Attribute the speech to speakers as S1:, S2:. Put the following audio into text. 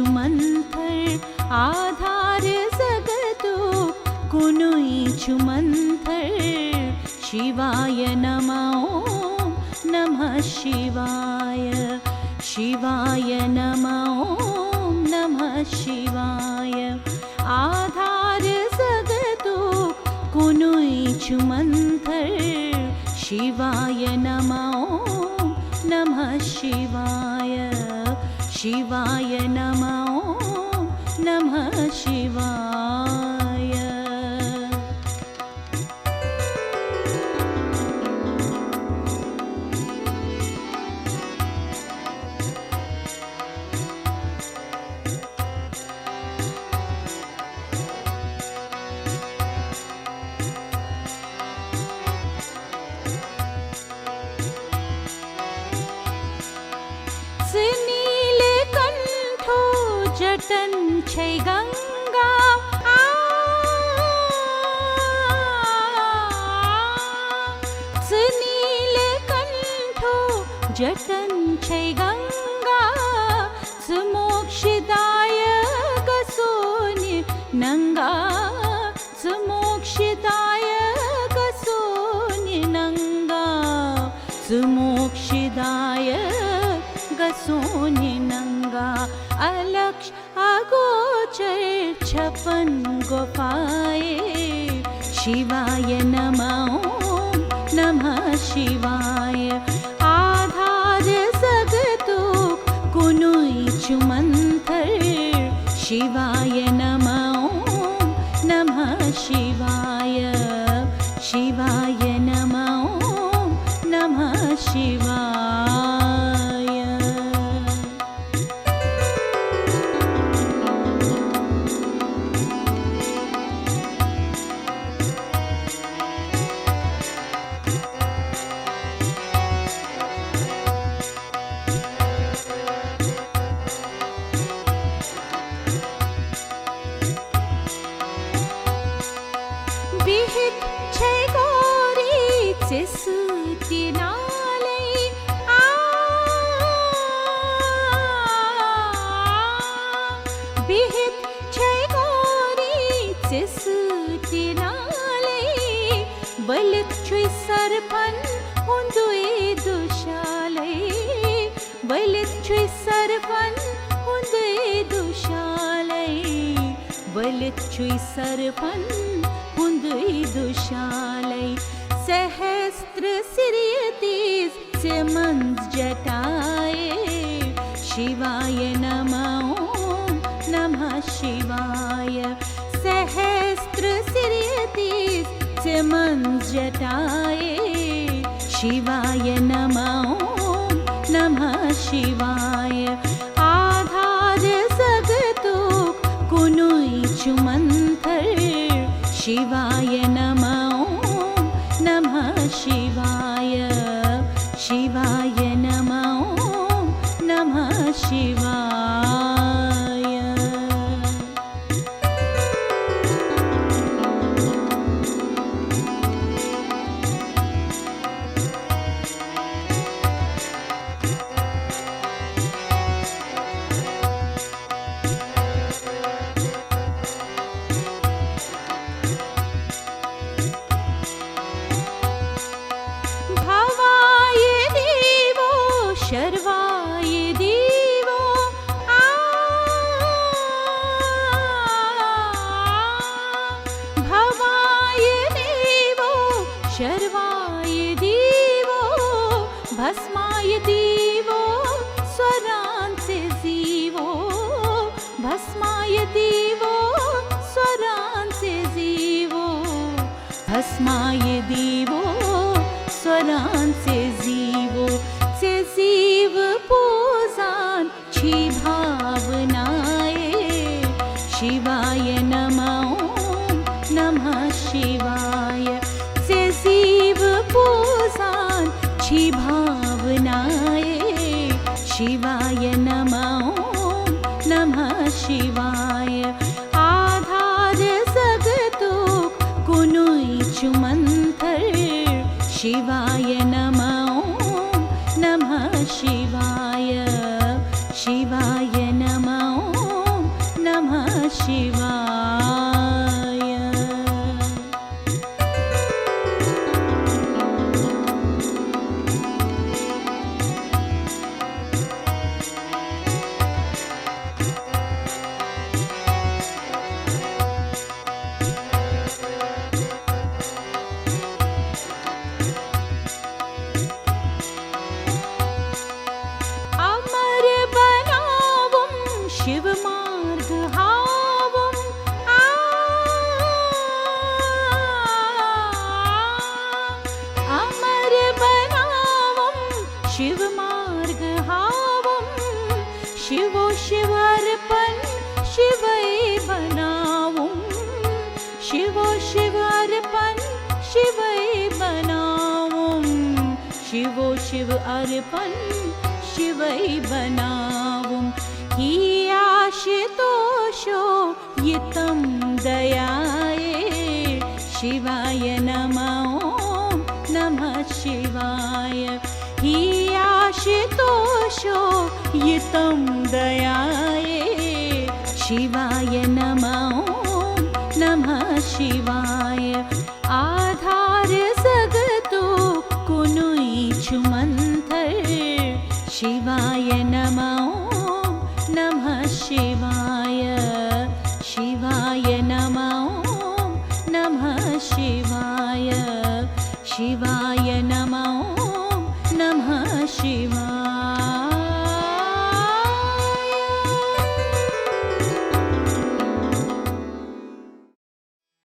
S1: मंथर आधार जगतो कुनुईचु मंथर शिवाय नमः नमः शिवाय शिवाय नमः नमः शिवाय आधार जगतो कुनुईचु मंथर शिवाय नमः नमः शिवाय शिवाय नमः नमः शिवाय। नीलकंठो जटन छै गंगा नीलकंठो जटन छै गंगा मोक्षदायक सोनि नंगा मोक्षदायक सोनि नंगा मोक्षदायक सोनि नंगा अलक्ष अगोचर छपन गोपाए शिवाय नमः नमः शिवाय आधार जगतो कुनुईचु मंथर शिवाय नमः नमः शिवाय शिवाय नमः नमः शिवाय। बिहित छै गौरी सुति नालै बिहित छै गौरी सुति नालै बलित छै सरपन हुंदुए दुशालै बलित छै सरपन हुंदुए दुशालै बलित छै सरपन हुंदुए दुशालै सहस्त्र सिरियतीस से मंज जटाए शिवाय नमः नमः शिवाय सहस्त्र सिरियतीस से मंज जटाए शिवाय नमः नमः शिवाय आधार जगतो कुनुईचु मंथर शिवाय नमः नमः शिवाय शिवाय नमः नमः शिवाय। भवाय देवो शर्वाय देवो भवाय देवो शर्वाय देवो भस्माय देवो स्वरांसे जीवो भस्माय देवो स्वरांसे जीवो भस्माय देवो स्वरांसे जीवो से जीव पूजान छी भावनाए शिवाय नमः नमः शिवाय से जीव पूजान छी भावनाए शिवाय नमः नमः शिवाय आधार जगतो कुनुईचु मंथर शिवाय नमः नमः शिवाय शिवाय नमः शिवै बनाऊं, शिवो शिव अर्पण शिवै बनाऊं। ही आशुतोषो यितं दयाये, शिवाय नमः नमः शिवाय। ही आशुतोषो यितं दयाये, शिवाय नमः नमः शिवाय। आधार जगतो कुनुई छुमंतर, शिवाय नमः नमः शिवाय। शिवाय नमः नमः शिवाय। शिवाय